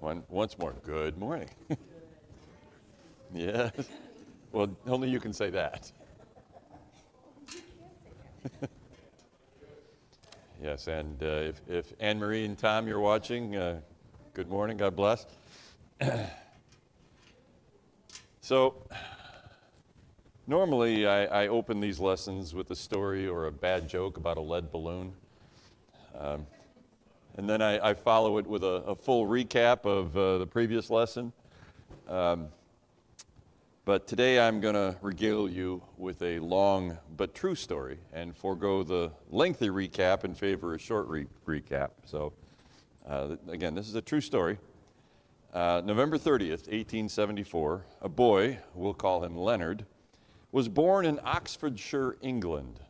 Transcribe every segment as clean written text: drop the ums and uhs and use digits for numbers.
Once more, good morning. Yes. Well, only you can say that. Yes, and if Anne Marie and Tom, you're watching, good morning, God bless. So, normally I open these lessons with a story or a bad joke about a lead balloon. And then I follow it with a full recap of the previous lesson. But today I'm going to regale you with a long but true story and forego the lengthy recap in favor of a short recap. So again, this is a true story. November 30th, 1874, a boy, we'll call him Leonard, was born in Oxfordshire, England.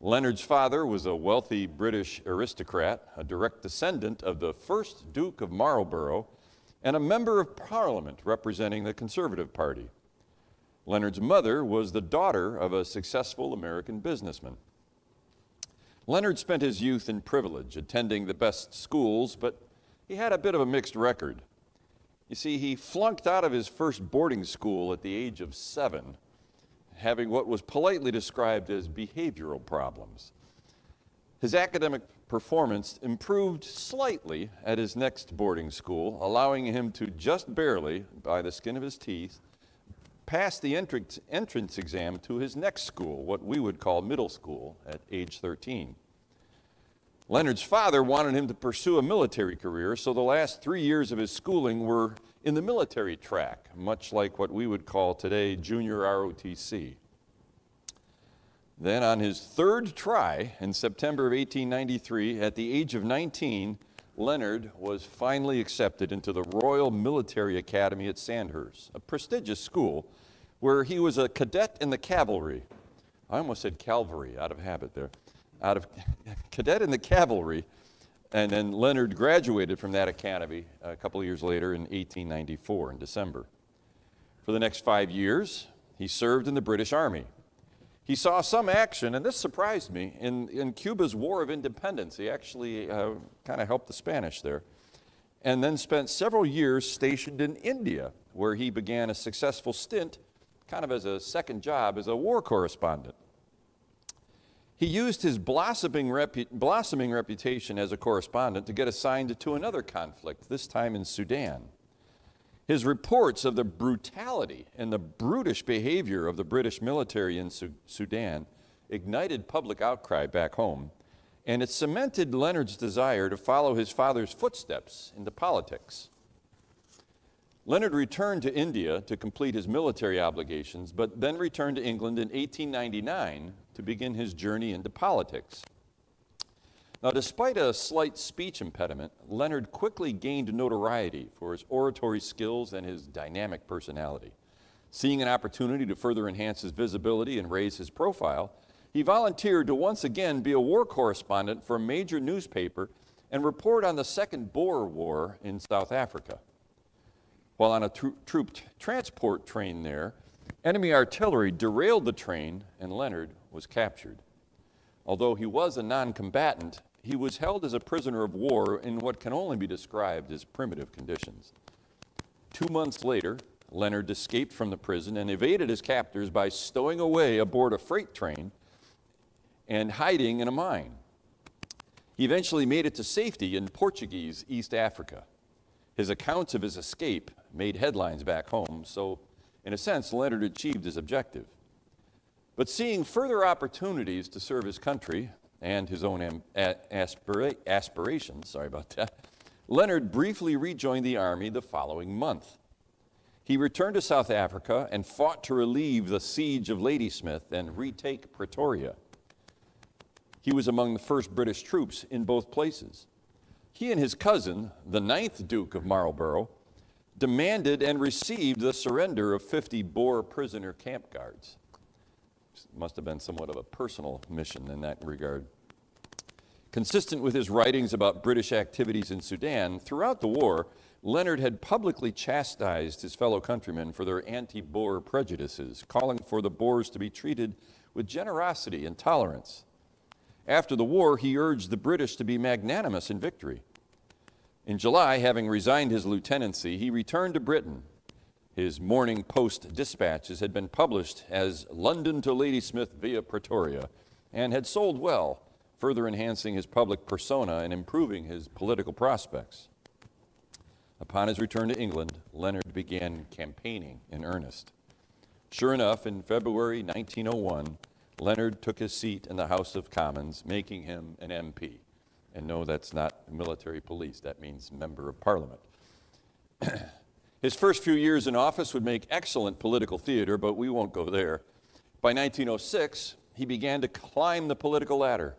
Leonard's father was a wealthy British aristocrat, a direct descendant of the first Duke of Marlborough, and a member of Parliament representing the Conservative Party. Leonard's mother was the daughter of a successful American businessman. Leonard spent his youth in privilege, attending the best schools, but he had a bit of a mixed record. You see, he flunked out of his first boarding school at the age of 7, having what was politely described as behavioral problems. His academic performance improved slightly at his next boarding school, allowing him to just barely, by the skin of his teeth, pass the entrance exam to his next school, what we would call middle school, at age 13. Leonard's father wanted him to pursue a military career, so the last 3 years of his schooling were in the military track, much like what we would call today junior ROTC. Then on his third try in September of 1893, at the age of 19, Leonard was finally accepted into the Royal Military Academy at Sandhurst, a prestigious school where he was a cadet in the cavalry. I almost said cavalry, out of habit there. Out of cadet in the cavalry, and then Leonard graduated from that academy a couple of years later in 1894 in December. For the next 5 years, he served in the British Army. He saw some action, and this surprised me, in Cuba's War of Independence. He actually kind of helped the Spanish there, and then spent several years stationed in India, where he began a successful stint, kind of as a second job, as a war correspondent. He used his blossoming reputation as a correspondent to get assigned to another conflict, this time in Sudan. His reports of the brutality and the brutish behavior of the British military in Sudan ignited public outcry back home, and it cemented Leonard's desire to follow his father's footsteps into politics. Leonard returned to India to complete his military obligations, but then returned to England in 1899 to begin his journey into politics. Now, despite a slight speech impediment, Leonard quickly gained notoriety for his oratory skills and his dynamic personality. Seeing an opportunity to further enhance his visibility and raise his profile, he volunteered to once again be a war correspondent for a major newspaper and report on the Second Boer War in South Africa. While on a troop transport train there, enemy artillery derailed the train and Leonard was captured. Although he was a non-combatant, he was held as a prisoner of war in what can only be described as primitive conditions. 2 months later, Leonard escaped from the prison and evaded his captors by stowing away aboard a freight train and hiding in a mine. He eventually made it to safety in Portuguese East Africa. His accounts of his escape made headlines back home, so in a sense, Leonard achieved his objective. But seeing further opportunities to serve his country and his own aspirations, Leonard briefly rejoined the army the following month. He returned to South Africa and fought to relieve the siege of Ladysmith and retake Pretoria. He was among the first British troops in both places. He and his cousin, the 9th Duke of Marlborough, demanded and received the surrender of 50 Boer prisoner camp guards. Must have been somewhat of a personal mission in that regard. Consistent with his writings about British activities in Sudan, throughout the war, Leonard had publicly chastised his fellow countrymen for their anti-Boer prejudices, calling for the Boers to be treated with generosity and tolerance. After the war, he urged the British to be magnanimous in victory. In July, having resigned his lieutenancy, he returned to Britain. His Morning Post dispatches had been published as London to Ladysmith via Pretoria and had sold well, further enhancing his public persona and improving his political prospects. Upon his return to England, Leonard began campaigning in earnest. Sure enough, in February 1901, Leonard took his seat in the House of Commons, making him an MP. And no, that's not military police. That means Member of Parliament. His first few years in office would make excellent political theater, but we won't go there. By 1906, he began to climb the political ladder.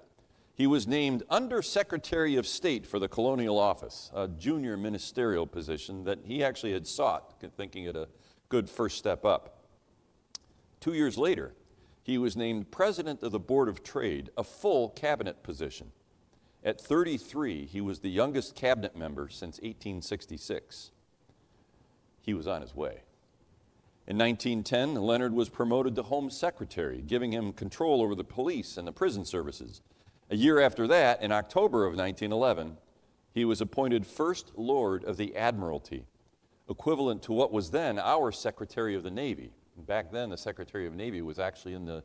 He was named Under Secretary of State for the Colonial Office, a junior ministerial position that he actually had sought, thinking it a good first step up. 2 years later, he was named President of the Board of Trade, a full cabinet position. At 33, he was the youngest cabinet member since 1866. He was on his way. In 1910, Leonard was promoted to Home Secretary, giving him control over the police and the prison services. A year after that, in October of 1911, he was appointed First Lord of the Admiralty, equivalent to what was then our Secretary of the Navy. Back then, the Secretary of the Navy was actually in the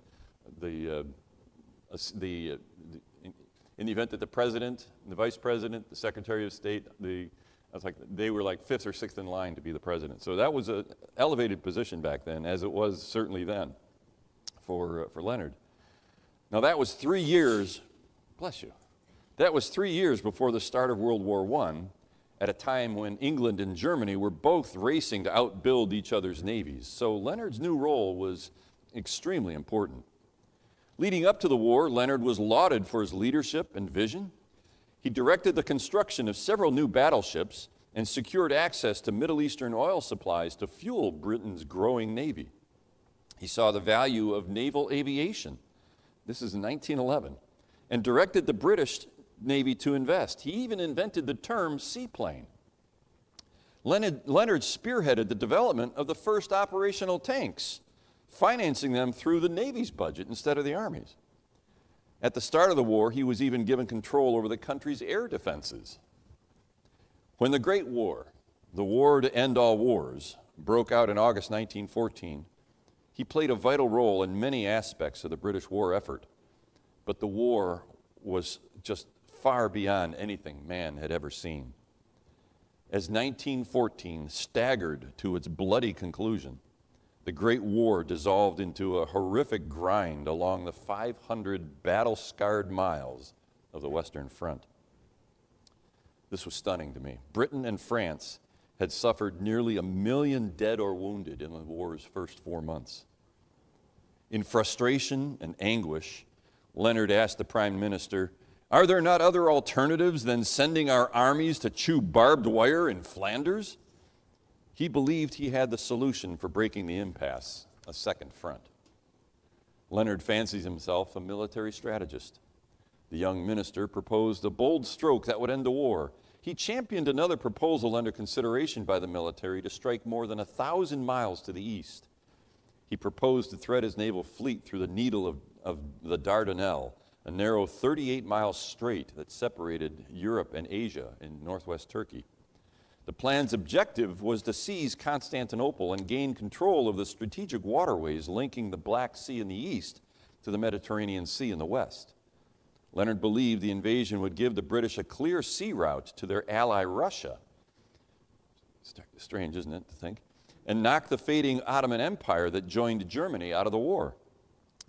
event that the President, the Vice President, the Secretary of State, they were like fifth or sixth in line to be the President. So that was an elevated position back then, as it was certainly then for Leonard. Now that was 3 years. Bless you. That was 3 years before the start of World War I, at a time when England and Germany were both racing to outbuild each other's navies. So Leonard's new role was extremely important. Leading up to the war, Leonard was lauded for his leadership and vision. He directed the construction of several new battleships and secured access to Middle Eastern oil supplies to fuel Britain's growing navy. He saw the value of naval aviation. This is in 1911. And directed the British Navy to invest. He even invented the term seaplane. Leonard spearheaded the development of the first operational tanks, financing them through the Navy's budget instead of the Army's. At the start of the war, he was even given control over the country's air defenses. When the Great War, the war to end all wars, broke out in August 1914, he played a vital role in many aspects of the British war effort. But the war was just far beyond anything man had ever seen. As 1914 staggered to its bloody conclusion, the Great War dissolved into a horrific grind along the 500 battle-scarred miles of the Western Front. This was stunning to me. Britain and France had suffered nearly 1 million dead or wounded in the war's first 4 months. In frustration and anguish, Leonard asked the Prime Minister, "Are there not other alternatives than sending our armies to chew barbed wire in Flanders?" He believed he had the solution for breaking the impasse, a second front. Leonard fancies himself a military strategist. The young minister proposed a bold stroke that would end the war. He championed another proposal under consideration by the military to strike more than 1,000 miles to the east. He proposed to thread his naval fleet through the needle of the Dardanelles, a narrow 38-mile strait that separated Europe and Asia in northwest Turkey. The plan's objective was to seize Constantinople and gain control of the strategic waterways linking the Black Sea in the east to the Mediterranean Sea in the west. Leonard believed the invasion would give the British a clear sea route to their ally Russia. Strange, isn't it, to think? And knock the fading Ottoman Empire that joined Germany out of the war.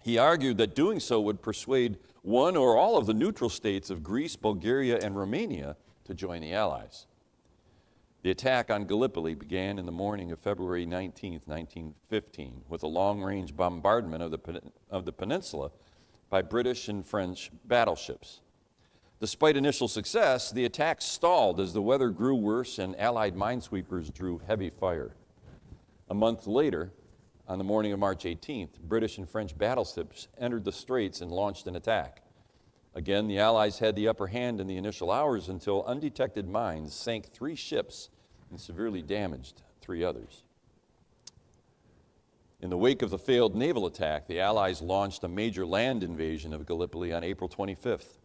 He argued that doing so would persuade one or all of the neutral states of Greece, Bulgaria, and Romania to join the Allies. The attack on Gallipoli began in the morning of February 19, 1915, with a long-range bombardment of the peninsula by British and French battleships. Despite initial success, the attack stalled as the weather grew worse and Allied minesweepers drew heavy fire. A month later, on the morning of March 18th, British and French battleships entered the straits and launched an attack. Again, the Allies had the upper hand in the initial hours until undetected mines sank 3 ships and severely damaged 3 others. In the wake of the failed naval attack, the Allies launched a major land invasion of Gallipoli on April 25th.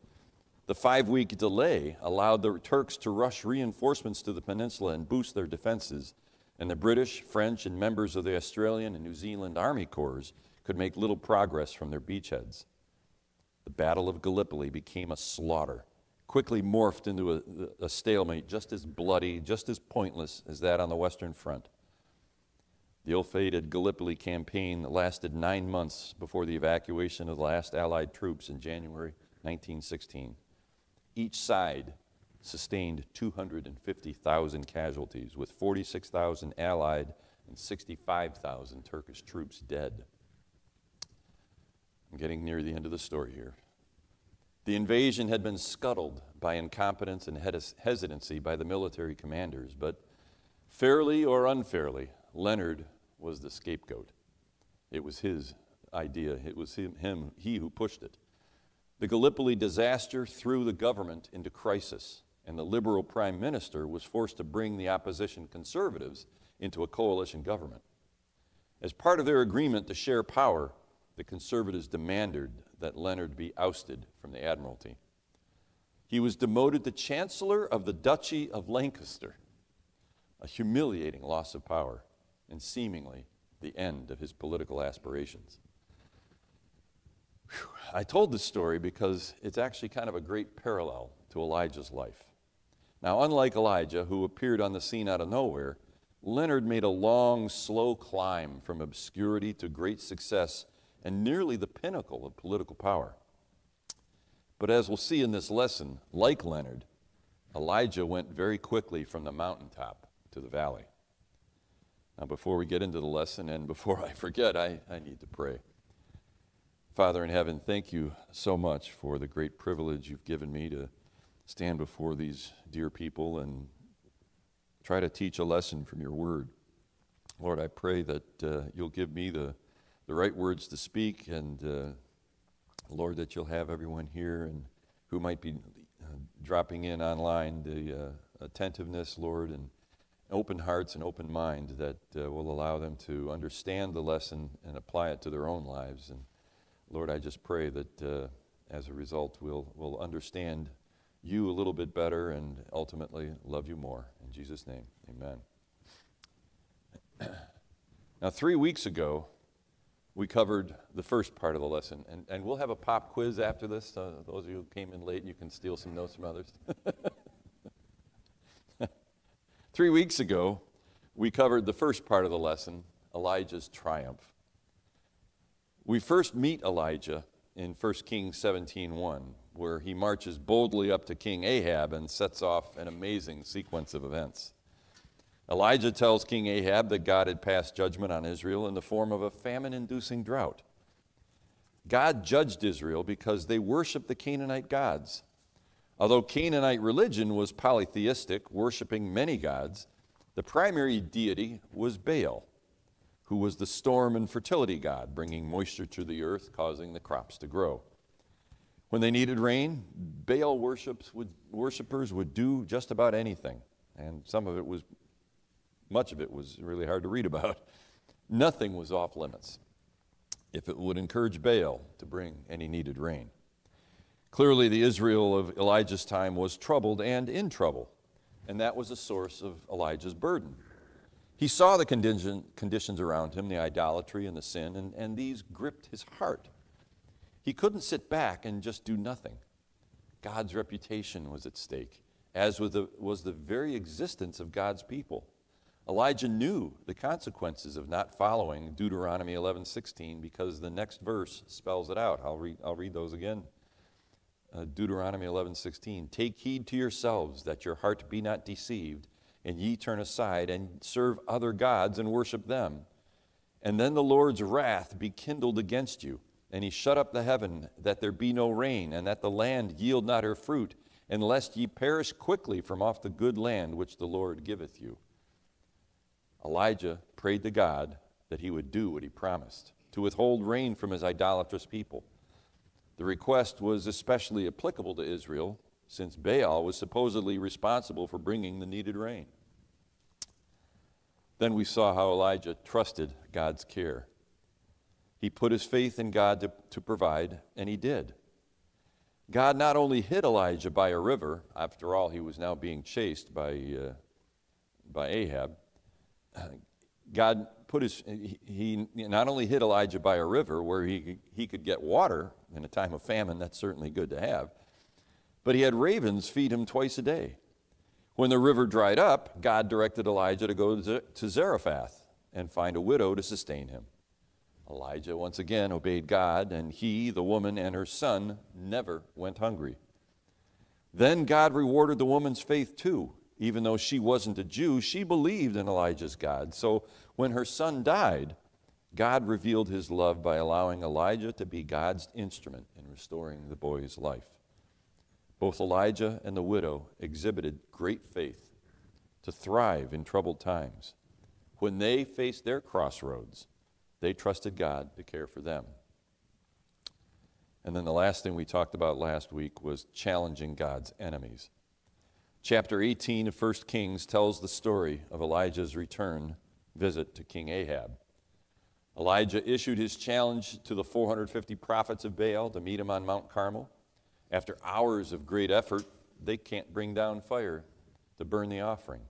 The 5-week delay allowed the Turks to rush reinforcements to the peninsula and boost their defenses, and the British, French, and members of the Australian and New Zealand Army Corps could make little progress from their beachheads. The Battle of Gallipoli became a slaughter, quickly morphed into a stalemate just as bloody, just as pointless as that on the Western Front. The ill-fated Gallipoli campaign lasted 9 months before the evacuation of the last Allied troops in January 1916. Each side sustained 250,000 casualties, with 46,000 Allied and 65,000 Turkish troops dead. I'm getting near the end of the story here. The invasion had been scuttled by incompetence and hesitancy by the military commanders, but fairly or unfairly, Leonard was the scapegoat. It was his idea. It was he who pushed it. The Gallipoli disaster threw the government into crisis, and the liberal prime minister was forced to bring the opposition conservatives into a coalition government. As part of their agreement to share power, the conservatives demanded that Leonard be ousted from the Admiralty. He was demoted to Chancellor of the Duchy of Lancaster, a humiliating loss of power and seemingly the end of his political aspirations. I told this story because it's actually kind of a great parallel to Elijah's life. Now, unlike Elijah, who appeared on the scene out of nowhere, Leonard made a long, slow climb from obscurity to great success and nearly the pinnacle of political power. But as we'll see in this lesson, like Leonard, Elijah went very quickly from the mountaintop to the valley. Now, before we get into the lesson and before I forget, I need to pray. Father in heaven, thank you so much for the great privilege you've given me to stand before these dear people and try to teach a lesson from your word. Lord, I pray that you'll give me the right words to speak, and Lord, that you'll have everyone here and who might be dropping in online the attentiveness, Lord, and open hearts and open mind that will allow them to understand the lesson and apply it to their own lives. And Lord, I just pray that as a result we'll understand you a little bit better and ultimately love you more. In Jesus' name, amen. Now, 3 weeks ago, we covered the first part of the lesson, and we'll have a pop quiz after this. Those of you who came in late, you can steal some notes from others. 3 weeks ago, we covered the first part of the lesson, Elijah's triumph. We first meet Elijah in 1 Kings 17:1, where he marches boldly up to King Ahab and sets off an amazing sequence of events. Elijah tells King Ahab that God had passed judgment on Israel in the form of a famine-inducing drought. God judged Israel because they worshiped the Canaanite gods. Although Canaanite religion was polytheistic, worshiping many gods, the primary deity was Baal, who was the storm and fertility god, bringing moisture to the earth, causing the crops to grow. When they needed rain, Baal worshipers would do just about anything, and much of it was really hard to read about. Nothing was off limits if it would encourage Baal to bring any needed rain. Clearly, the Israel of Elijah's time was troubled and in trouble, and that was a source of Elijah's burden. He saw the conditions around him, the idolatry and the sin, and these gripped his heart. He couldn't sit back and just do nothing. God's reputation was at stake, as was the very existence of God's people. Elijah knew the consequences of not following Deuteronomy 11:16 because the next verse spells it out. I'll read those again. Deuteronomy 11:16, "Take heed to yourselves that your heart be not deceived, and ye turn aside and serve other gods and worship them. And then the Lord's wrath be kindled against you, and he shut up the heaven that there be no rain, and that the land yield not her fruit, and lest ye perish quickly from off the good land which the Lord giveth you." Elijah prayed to God that he would do what he promised, to withhold rain from his idolatrous people. The request was especially applicable to Israel, since Baal was supposedly responsible for bringing the needed rain. Then we saw how Elijah trusted God's care. He put his faith in God to provide, and he did. God not only hid Elijah by a river, after all, he was now being chased by Ahab. God he not only hid Elijah by a river where he could get water in a time of famine, that's certainly good to have, but he had ravens feed him twice a day. When the river dried up, God directed Elijah to go to Zarephath and find a widow to sustain him. Elijah once again obeyed God, and he, the woman, and her son never went hungry. Then God rewarded the woman's faith too. Even though she wasn't a Jew, she believed in Elijah's God. So when her son died, God revealed his love by allowing Elijah to be God's instrument in restoring the boy's life. Both Elijah and the widow exhibited great faith to thrive in troubled times. When they faced their crossroads, they trusted God to care for them. And then the last thing we talked about last week was challenging God's enemies. Chapter 18 of 1 Kings tells the story of Elijah's return visit to King Ahab. Elijah issued his challenge to the 450 prophets of Baal to meet him on Mount Carmel. After hours of great effort, they can't bring down fire to burn the offering.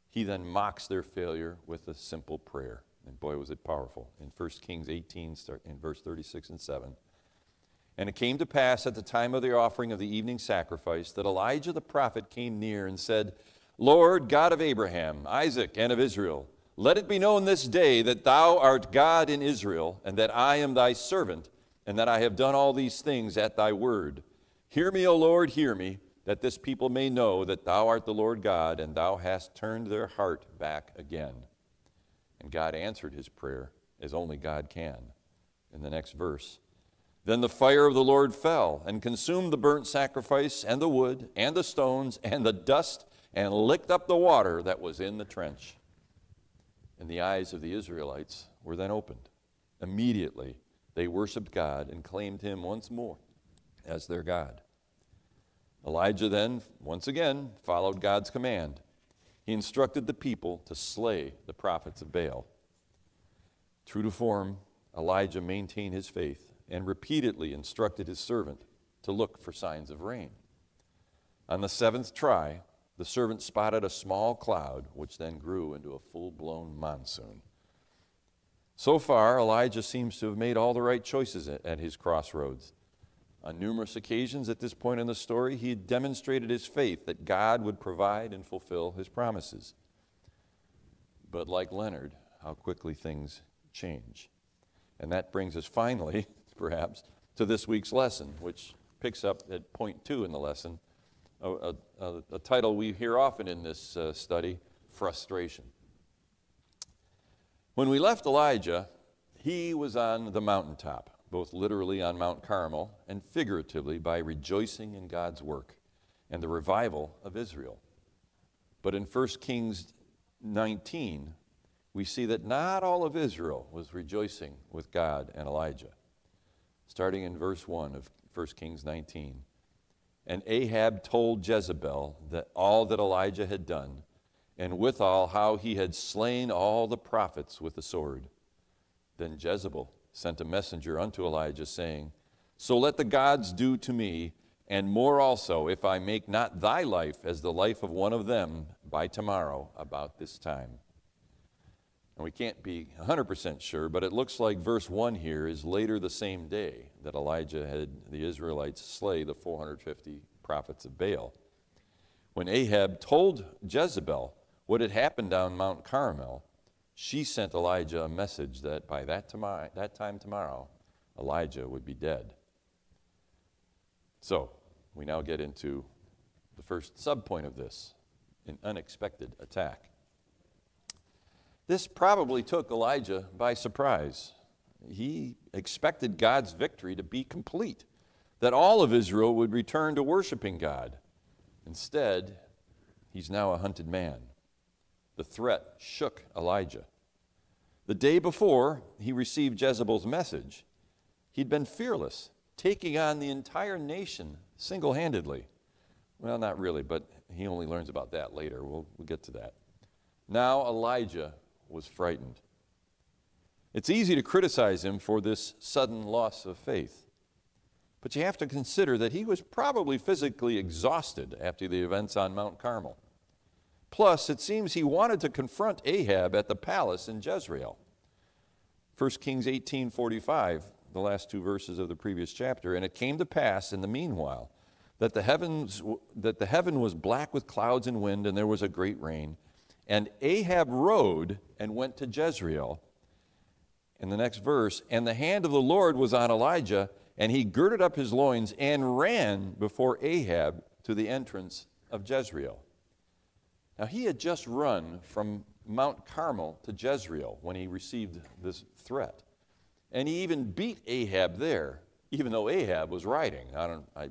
He then mocks their failure with a simple prayer. And boy, was it powerful. In 1 Kings 18, start in verse 36 and 7. And it came to pass at the time of the offering of the evening sacrifice that Elijah the prophet came near and said, Lord, God of Abraham, Isaac, and of Israel, let it be known this day that thou art God in Israel, and that I am thy servant, and that I have done all these things at thy word. Hear me, O Lord, hear me, that this people may know that thou art the Lord God, and thou hast turned their heart back again. And God answered his prayer, as only God can. In the next verse, then the fire of the Lord fell and consumed the burnt sacrifice and the wood and the stones and the dust and licked up the water that was in the trench. And the eyes of the Israelites were then opened. Immediately they worshiped God and claimed him once more as their God. Elijah then, once again, followed God's command. He instructed the people to slay the prophets of Baal. True to form, Elijah maintained his faith and repeatedly instructed his servant to look for signs of rain. On the seventh try, the servant spotted a small cloud, which then grew into a full-blown monsoon. So far, Elijah seems to have made all the right choices at his crossroads. On numerous occasions at this point in the story, he had demonstrated his faith that God would provide and fulfill his promises. But like Leonard, how quickly things change. And that brings us finally, perhaps, to this week's lesson, which picks up at point 2 in the lesson, a title we hear often in this study, frustration. When we left Elijah, he was on the mountaintop, both literally on Mount Carmel and figuratively by rejoicing in God's work and the revival of Israel. But in 1 Kings 19, we see that not all of Israel was rejoicing with God and Elijah. Starting in verse 1 of 1 Kings 19. And Ahab told Jezebel that all that Elijah had done, and withal how he had slain all the prophets with the sword. Then Jezebel sent a messenger unto Elijah, saying, So let the gods do to me, and more also, if I make not thy life as the life of one of them by tomorrow about this time. And we can't be 100% sure, but it looks like verse 1 here is later the same day that Elijah had the Israelites slay the 450 prophets of Baal. When Ahab told Jezebel what had happened on Mount Carmel, she sent Elijah a message that by that time tomorrow, Elijah would be dead. So, we now get into the first subpoint of this, an unexpected attack. This probably took Elijah by surprise. He expected God's victory to be complete, that all of Israel would return to worshiping God. Instead, he's now a hunted man. The threat shook Elijah. The day before he received Jezebel's message, he'd been fearless, taking on the entire nation single-handedly. Well, not really, but he only learns about that later. We'll get to that. Now Elijah was frightened. It's easy to criticize him for this sudden loss of faith. But you have to consider that he was probably physically exhausted after the events on Mount Carmel. Plus, it seems he wanted to confront Ahab at the palace in Jezreel. 1 Kings 18:45, the last two verses of the previous chapter. And it came to pass in the meanwhile that the heaven was black with clouds and wind, and there was a great rain. And Ahab rode and went to Jezreel. In the next verse, and the hand of the Lord was on Elijah, and he girded up his loins and ran before Ahab to the entrance of Jezreel. Now, he had just run from Mount Carmel to Jezreel when he received this threat. And he even beat Ahab there, even though Ahab was riding. I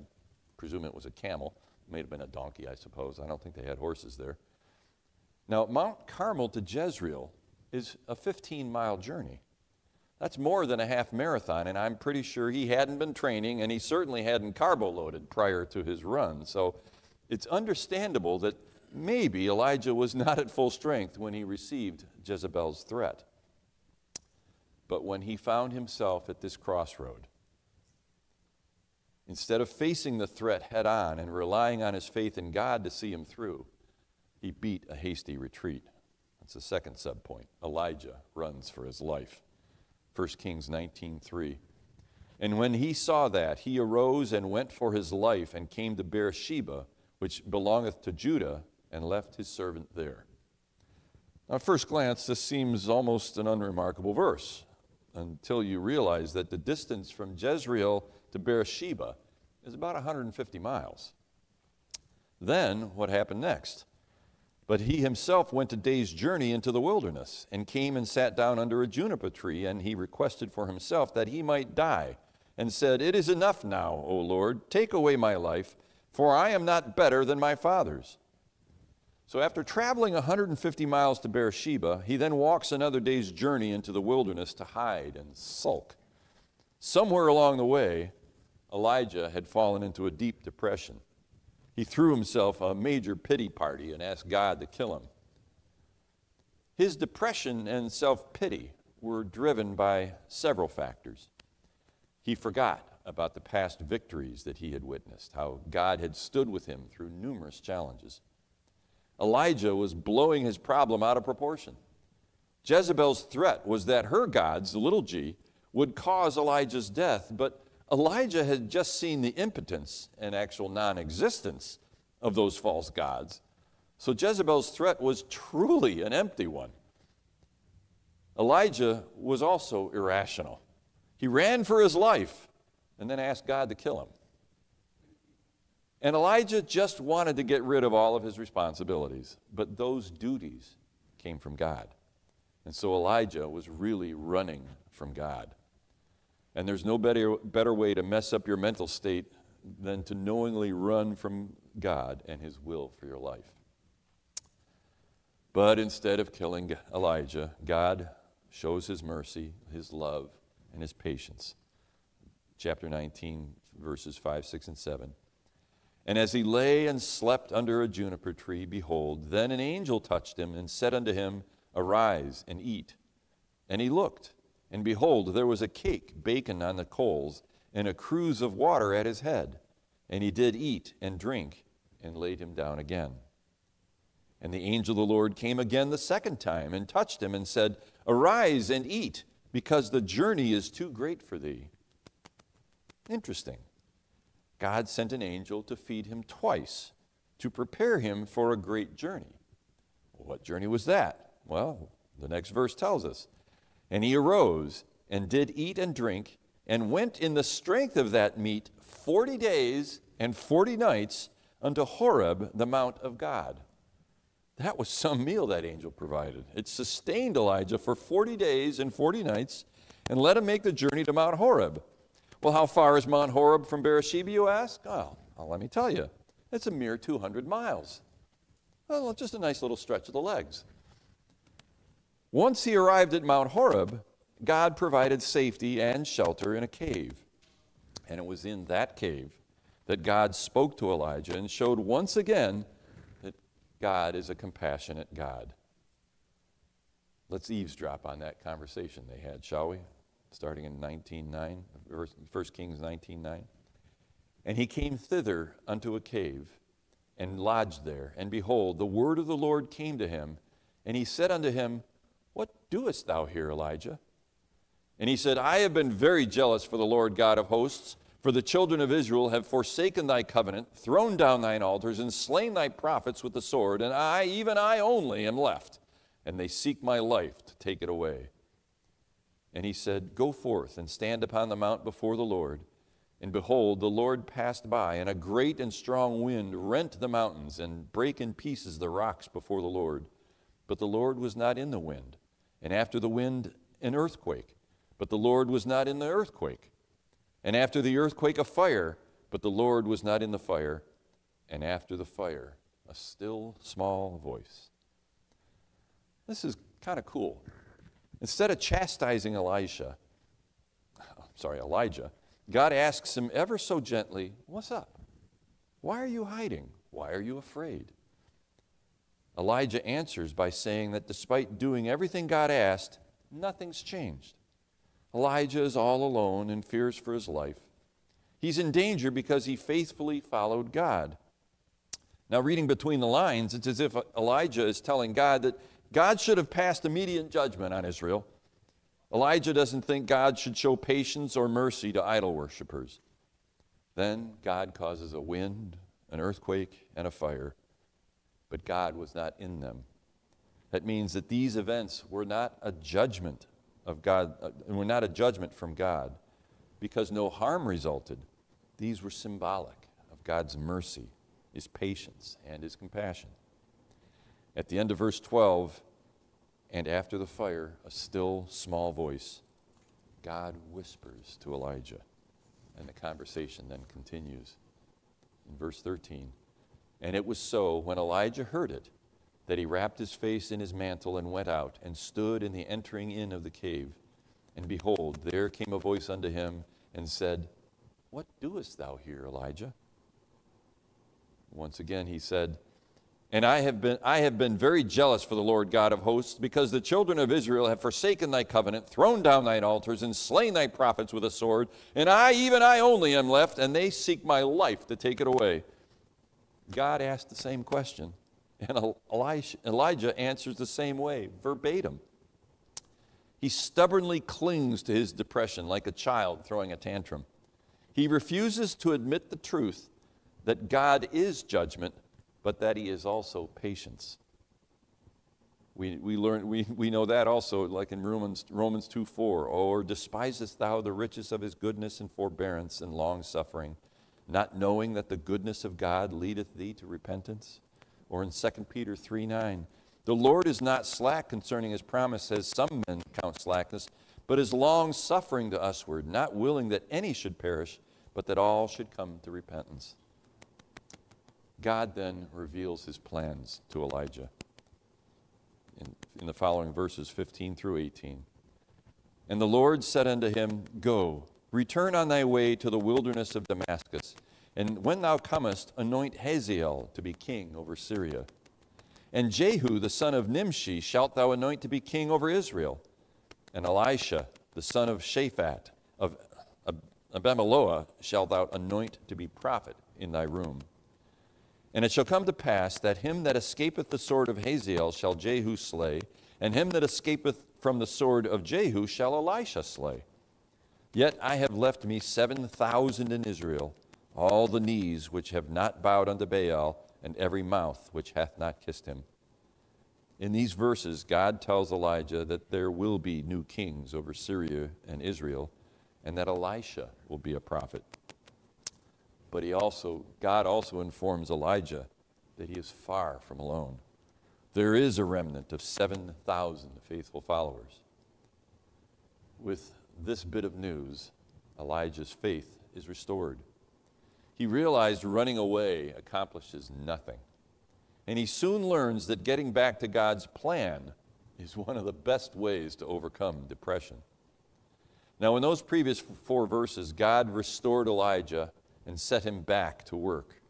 presume it was a camel. It may have been a donkey, I suppose. I don't think they had horses there. Now, Mount Carmel to Jezreel is a 15-mile journey. That's more than a half marathon, and I'm pretty sure he hadn't been training, and he certainly hadn't carbo-loaded prior to his run. So it's understandable that maybe Elijah was not at full strength when he received Jezebel's threat. But when he found himself at this crossroad, instead of facing the threat head on and relying on his faith in God to see him through, he beat a hasty retreat. That's the second subpoint. Elijah runs for his life. 1 Kings 19:3. And when he saw that, he arose and went for his life and came to Beersheba, which belongeth to Judah, and left his servant there. Now, at first glance, this seems almost an unremarkable verse until you realize that the distance from Jezreel to Beersheba is about 150 miles. Then, what happened next? But he himself went a day's journey into the wilderness, and came and sat down under a juniper tree, and he requested for himself that he might die, and said, It is enough now, O Lord, take away my life, for I am not better than my fathers. So after traveling 150 miles to Beersheba, he then walks another day's journey into the wilderness to hide and sulk. Somewhere along the way, Elijah had fallen into a deep depression. He threw himself a major pity party and asked God to kill him. His depression and self-pity were driven by several factors. He forgot about the past victories that he had witnessed, how God had stood with him through numerous challenges. Elijah was blowing his problem out of proportion. Jezebel's threat was that her gods, the little g, would cause Elijah's death, but Elijah had just seen the impotence and actual non-existence of those false gods. So Jezebel's threat was truly an empty one. Elijah was also irrational. He ran for his life and then asked God to kill him. And Elijah just wanted to get rid of all of his responsibilities, but those duties came from God. And so Elijah was really running from God. And there's no better way to mess up your mental state than to knowingly run from God and his will for your life. But instead of killing Elijah, God shows his mercy, his love, and his patience. Chapter 19, verses 5, 6, and 7. And as he lay and slept under a juniper tree, behold, then an angel touched him and said unto him, Arise and eat. And he looked, and behold, there was a cake baken on the coals, and a cruse of water at his head. And he did eat and drink, and laid him down again. And the angel of the Lord came again the second time, and touched him, and said, Arise and eat, because the journey is too great for thee. Interesting. God sent an angel to feed him twice, to prepare him for a great journey. What journey was that? Well, the next verse tells us. And he arose and did eat and drink, and went in the strength of that meat 40 days and 40 nights unto Horeb, the mount of God. That was some meal that angel provided. It sustained Elijah for 40 days and 40 nights, and let him make the journey to Mount Horeb. Well, how far is Mount Horeb from Beersheba, you ask? Well, let me tell you. It's a mere 200 miles. Well, just a nice little stretch of the legs. Once he arrived at Mount Horeb, God provided safety and shelter in a cave. And it was in that cave that God spoke to Elijah and showed once again that God is a compassionate God. Let's eavesdrop on that conversation they had, shall we? Starting in 19:9, 1 Kings 19:9. And he came thither unto a cave, and lodged there. And behold, the word of the Lord came to him, and he said unto him, What doest thou here, Elijah? And he said, I have been very jealous for the Lord God of hosts, for the children of Israel have forsaken thy covenant, thrown down thine altars, and slain thy prophets with the sword, and I, even I only, am left, and they seek my life to take it away. And he said, Go forth and stand upon the mount before the Lord. And behold, the Lord passed by, and a great and strong wind rent the mountains and brake in pieces the rocks before the Lord. But the Lord was not in the wind, and after the wind an earthquake. But the Lord was not in the earthquake. And after the earthquake a fire, but the Lord was not in the fire. And after the fire a still small voice. This is kind of cool. Instead of chastising Elijah, God asks him ever so gently, What's up? Why are you hiding? Why are you afraid? Elijah answers by saying that despite doing everything God asked, nothing's changed. Elijah is all alone and fears for his life. He's in danger because he faithfully followed God. Now, reading between the lines, it's as if Elijah is telling God that God should have passed immediate judgment on Israel. Elijah doesn't think God should show patience or mercy to idol worshipers. Then God causes a wind, an earthquake, and a fire, but God was not in them. That means that these events were not a judgment of God, were not a judgment from God, because no harm resulted. These were symbolic of God's mercy, his patience, and his compassion. At the end of verse 12, and after the fire, a still small voice, God whispers to Elijah. And the conversation then continues. In verse 13, and it was so, when Elijah heard it, that he wrapped his face in his mantle and went out and stood in the entering in of the cave. And behold, there came a voice unto him and said, What doest thou here, Elijah? Once again he said, And I have been very jealous for the Lord God of hosts, because the children of Israel have forsaken thy covenant, thrown down thine altars, and slain thy prophets with a sword. And I, even I only, am left, and they seek my life to take it away. God asked the same question, and Elijah answers the same way, verbatim. He stubbornly clings to his depression like a child throwing a tantrum. He refuses to admit the truth that God is judgment, but that he is also patience. We know that also, like in Romans 2:4. Or despisest thou the riches of his goodness and forbearance and long-suffering, not knowing that the goodness of God leadeth thee to repentance? Or in 2 Peter 3:9, the Lord is not slack concerning his promise, as some men count slackness, but is long-suffering to usward, not willing that any should perish, but that all should come to repentance. God then reveals his plans to Elijah in the following verses 15 through 18. And the Lord said unto him, Go, return on thy way to the wilderness of Damascus, and when thou comest, anoint Hazael to be king over Syria. And Jehu the son of Nimshi shalt thou anoint to be king over Israel. And Elisha the son of Shaphat of Abimeloah shalt thou anoint to be prophet in thy room. And it shall come to pass that him that escapeth the sword of Hazael shall Jehu slay, and him that escapeth from the sword of Jehu shall Elisha slay. Yet I have left me 7,000 in Israel, all the knees which have not bowed unto Baal, and every mouth which hath not kissed him. In these verses, God tells Elijah that there will be new kings over Syria and Israel, and that Elisha will be a prophet. But God also informs Elijah that he is far from alone. There is a remnant of 7,000 faithful followers. With this bit of news, Elijah's faith is restored. He realized running away accomplishes nothing. And he soon learns that getting back to God's plan is one of the best ways to overcome depression. Now, in those previous 4 verses, God restored Elijah and set him back to work.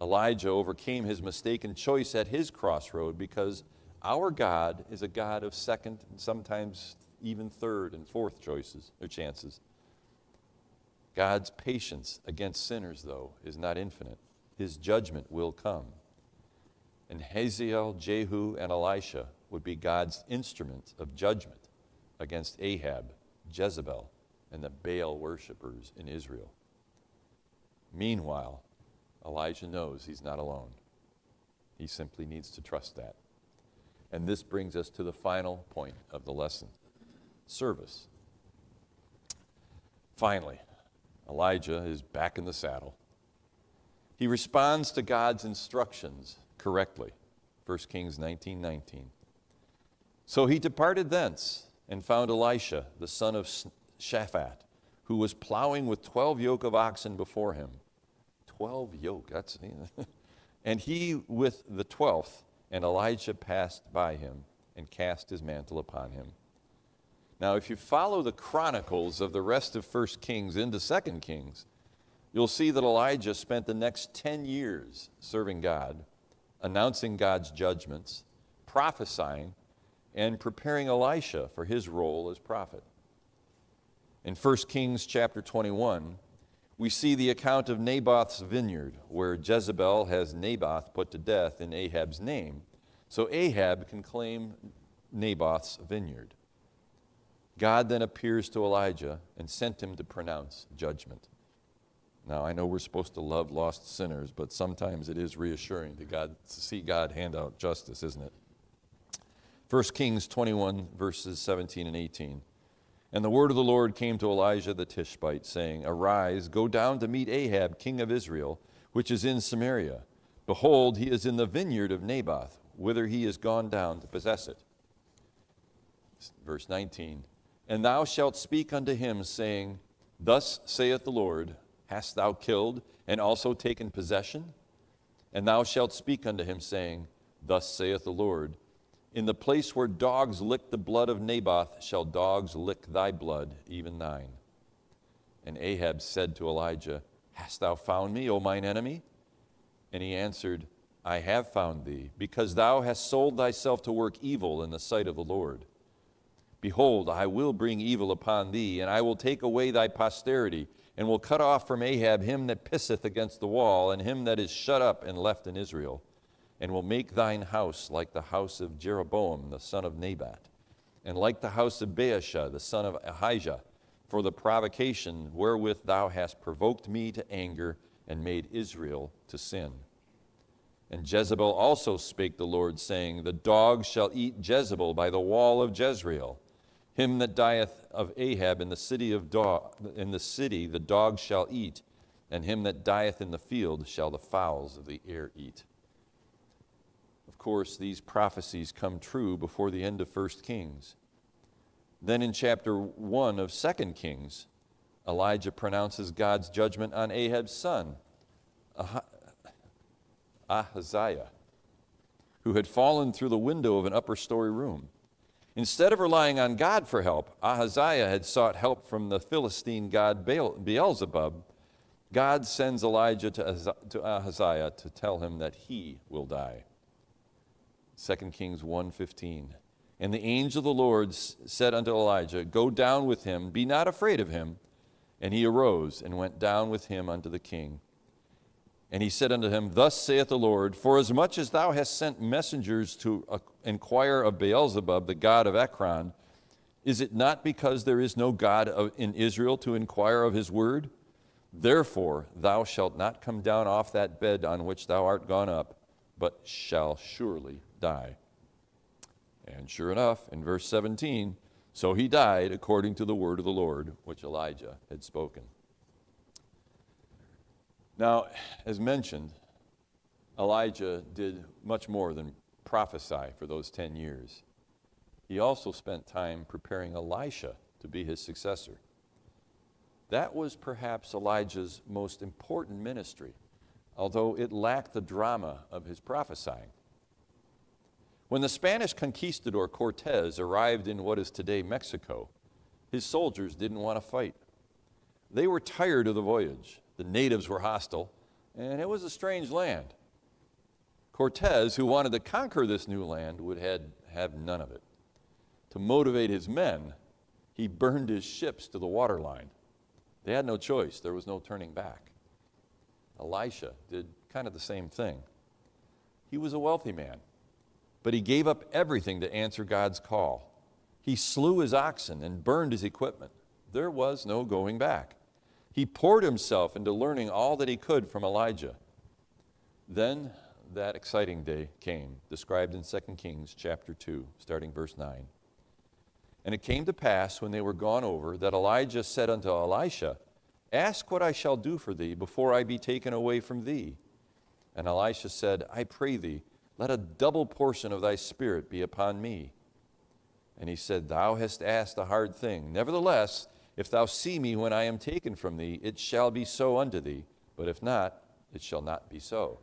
Elijah overcame his mistaken choice at his crossroad because our God is a God of second and sometimes even third and fourth choices or chances. God's patience against sinners, though, is not infinite. His judgment will come. And Hazael, Jehu, and Elisha would be God's instruments of judgment against Ahab, Jezebel, and the Baal worshipers in Israel. Meanwhile, Elijah knows he's not alone. He simply needs to trust that. And this brings us to the final point of the lesson: service. Finally, Elijah is back in the saddle. He responds to God's instructions correctly. 1 Kings 19:19. So he departed thence and found Elisha, the son of Shaphat, who was plowing with 12 yoke of oxen before him. 12 yoke, that's... And he with the 12th, and Elijah passed by him and cast his mantle upon him. Now, if you follow the chronicles of the rest of 1 Kings into 2 Kings, you'll see that Elijah spent the next 10 years serving God, announcing God's judgments, prophesying, and preparing Elisha for his role as prophet. In 1 Kings chapter 21, we see the account of Naboth's vineyard, where Jezebel has Naboth put to death in Ahab's name, so Ahab can claim Naboth's vineyard. God then appears to Elijah and sent him to pronounce judgment. Now, I know we're supposed to love lost sinners, but sometimes it is reassuring to see God hand out justice, isn't it? 1 Kings 21, verses 17 and 18. And the word of the Lord came to Elijah the Tishbite, saying, Arise, go down to meet Ahab, king of Israel, which is in Samaria. Behold, he is in the vineyard of Naboth, whither he is gone down to possess it. Verse 19. And thou shalt speak unto him, saying, Thus saith the Lord, Hast thou killed, and also taken possession? And thou shalt speak unto him, saying, Thus saith the Lord, In the place where dogs lick the blood of Naboth shall dogs lick thy blood, even thine. And Ahab said to Elijah, Hast thou found me, O mine enemy? And he answered, I have found thee, because thou hast sold thyself to work evil in the sight of the Lord. Behold, I will bring evil upon thee, and I will take away thy posterity, and will cut off from Ahab him that pisseth against the wall, and him that is shut up and left in Israel, and will make thine house like the house of Jeroboam the son of Nebat, and like the house of Baasha the son of Ahijah, for the provocation wherewith thou hast provoked me to anger, and made Israel to sin. And Jezebel also spake the Lord, saying, The dogs shall eat Jezebel by the wall of Jezreel. Him that dieth of Ahab in the city the dogs shall eat, and him that dieth in the field shall the fowls of the air eat. Of course, these prophecies come true before the end of 1 Kings. Then in chapter 1 of 2 Kings, Elijah pronounces God's judgment on Ahab's son, Ahaziah, who had fallen through the window of an upper story room. Instead of relying on God for help, Ahaziah had sought help from the Philistine god Beelzebub. God sends Elijah to Ahaziah to tell him that he will die. 2 Kings 1:15. And the angel of the Lord said unto Elijah, Go down with him, be not afraid of him. And he arose and went down with him unto the king. And he said unto him, Thus saith the Lord, Forasmuch as thou hast sent messengers to inquire of Beelzebub, the god of Ekron, is it not because there is no God in Israel to inquire of his word? Therefore thou shalt not come down off that bed on which thou art gone up, but shall surely die. And sure enough, in verse 17, so he died according to the word of the Lord, which Elijah had spoken. Now, as mentioned, Elijah did much more than prophesy for those 10 years. He also spent time preparing Elisha to be his successor. That was perhaps Elijah's most important ministry, although it lacked the drama of his prophesying. When the Spanish conquistador Cortez arrived in what is today Mexico, his soldiers didn't want to fight. They were tired of the voyage. The natives were hostile, and it was a strange land. Cortez, who wanted to conquer this new land, would have none of it. To motivate his men, he burned his ships to the waterline. They had no choice. There was no turning back. Elisha did kind of the same thing. He was a wealthy man, but he gave up everything to answer God's call. He slew his oxen and burned his equipment. There was no going back. He poured himself into learning all that he could from Elijah. Then that exciting day came, described in 2 Kings chapter 2, starting verse 9. And it came to pass, when they were gone over, that Elijah said unto Elisha, Ask what I shall do for thee before I be taken away from thee. And Elisha said, I pray thee, let a double portion of thy spirit be upon me. And he said, Thou hast asked a hard thing. Nevertheless, if thou see me when I am taken from thee, it shall be so unto thee. But if not, it shall not be so.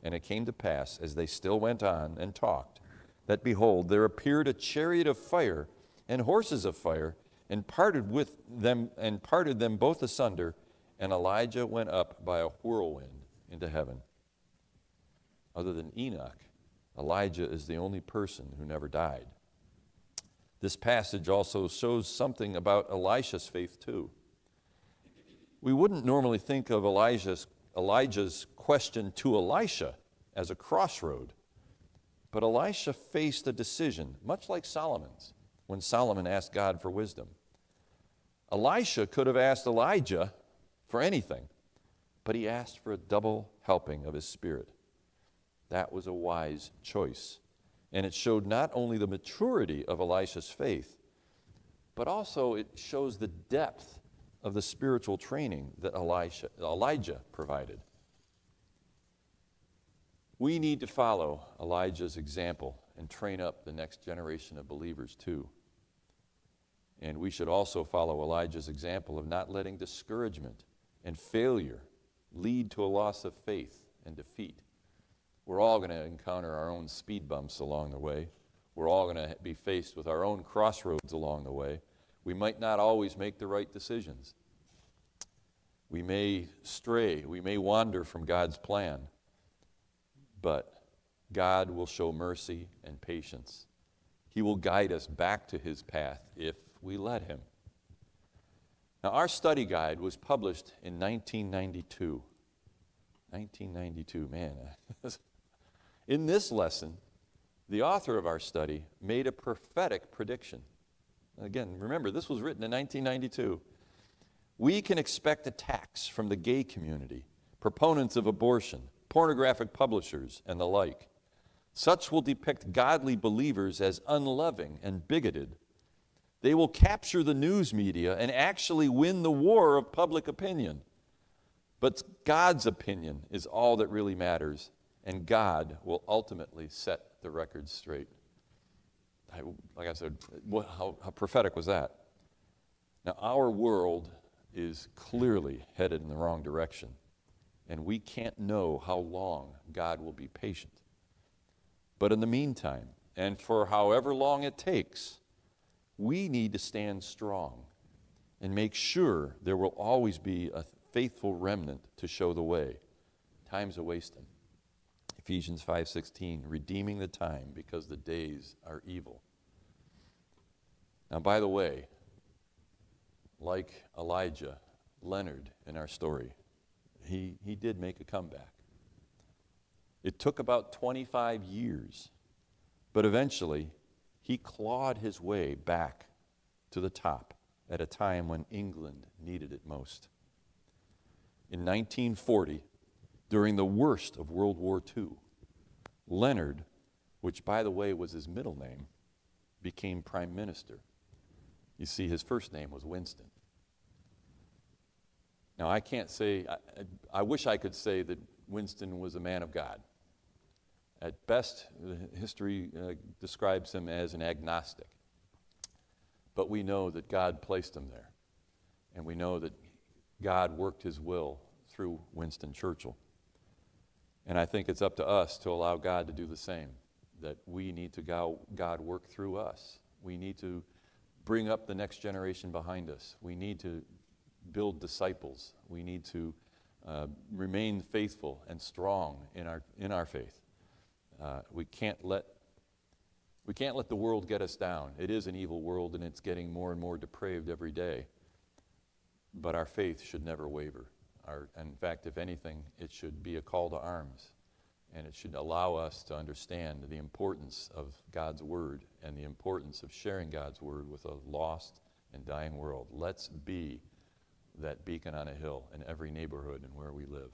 And it came to pass, as they still went on and talked, that behold, there appeared a chariot of fire and horses of fire, and parted them both asunder, and Elijah went up by a whirlwind into heaven. Other than Enoch, Elijah is the only person who never died. This passage also shows something about Elisha's faith too. We wouldn't normally think of Elijah's question to Elisha as a crossroad, but Elisha faced a decision, much like Solomon's, when Solomon asked God for wisdom. Elisha could have asked Elijah for anything, but he asked for a double helping of his spirit. That was a wise choice, and it showed not only the maturity of Elisha's faith, but also it shows the depth of the spiritual training that Elijah provided. We need to follow Elijah's example and train up the next generation of believers too. And we should also follow Elijah's example of not letting discouragement and failure lead to a loss of faith and defeat. We're all going to encounter our own speed bumps along the way. We're all going to be faced with our own crossroads along the way. We might not always make the right decisions. We may stray, we may wander from God's plan, but God will show mercy and patience. He will guide us back to his path if we let him. Now, our study guide was published in 1992. 1992, man. In this lesson, the author of our study made a prophetic prediction. Again, remember, this was written in 1992. We can expect attacks from the gay community, proponents of abortion, pornographic publishers, and the like. Such will depict godly believers as unloving and bigoted. They will capture the news media and actually win the war of public opinion. But God's opinion is all that really matters, and God will ultimately set the record straight. Like I said, how prophetic was that? Now, our world is clearly headed in the wrong direction, and we can't know how long God will be patient. But in the meantime, and for however long it takes, we need to stand strong and make sure there will always be a faithful remnant to show the way. Time's a-wasting. Ephesians 5:16, redeeming the time because the days are evil. Now, by the way, like Elijah, Leonard in our story, he did make a comeback. It took about 25 years, but eventually he clawed his way back to the top at a time when England needed it most. In 1940, during the worst of World War II, Leonard, which by the way was his middle name, became prime minister. You see, his first name was Winston. Now, I can't say, I wish I could say that Winston was a man of God. At best, history describes him as an agnostic. But we know that God placed him there. And we know that God worked his will through Winston Churchill. And I think it's up to us to allow God to do the same, that we need to God work through us. We need to bring up the next generation behind us. We need to build disciples. We need to remain faithful and strong in our faith. We can't let the world get us down. It is an evil world, and it's getting more and more depraved every day. but our faith should never waver. In fact, if anything, it should be a call to arms, and it should allow us to understand the importance of God's Word and the importance of sharing God's Word with a lost and dying world. Let's be that beacon on a hill in every neighborhood and where we live.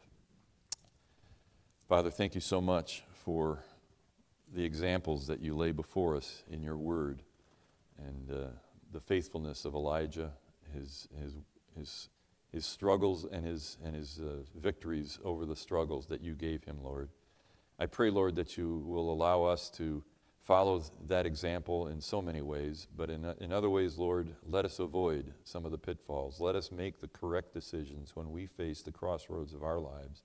Father, thank you so much for the examples that you lay before us in your Word, and the faithfulness of Elijah, his struggles and his victories over the struggles that you gave him, Lord. I pray, Lord, that you will allow us to follow that example in so many ways, but in other ways, Lord, let us avoid some of the pitfalls. Let us make the correct decisions when we face the crossroads of our lives.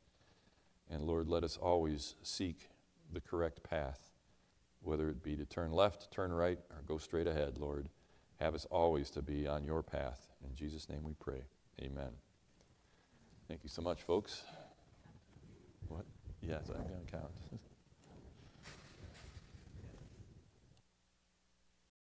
And Lord, let us always seek the correct path, whether it be to turn left, turn right, or go straight ahead, Lord. Have us always to be on your path. In Jesus' name we pray. Amen. Thank you so much, folks. What? Yes, I'm going to count.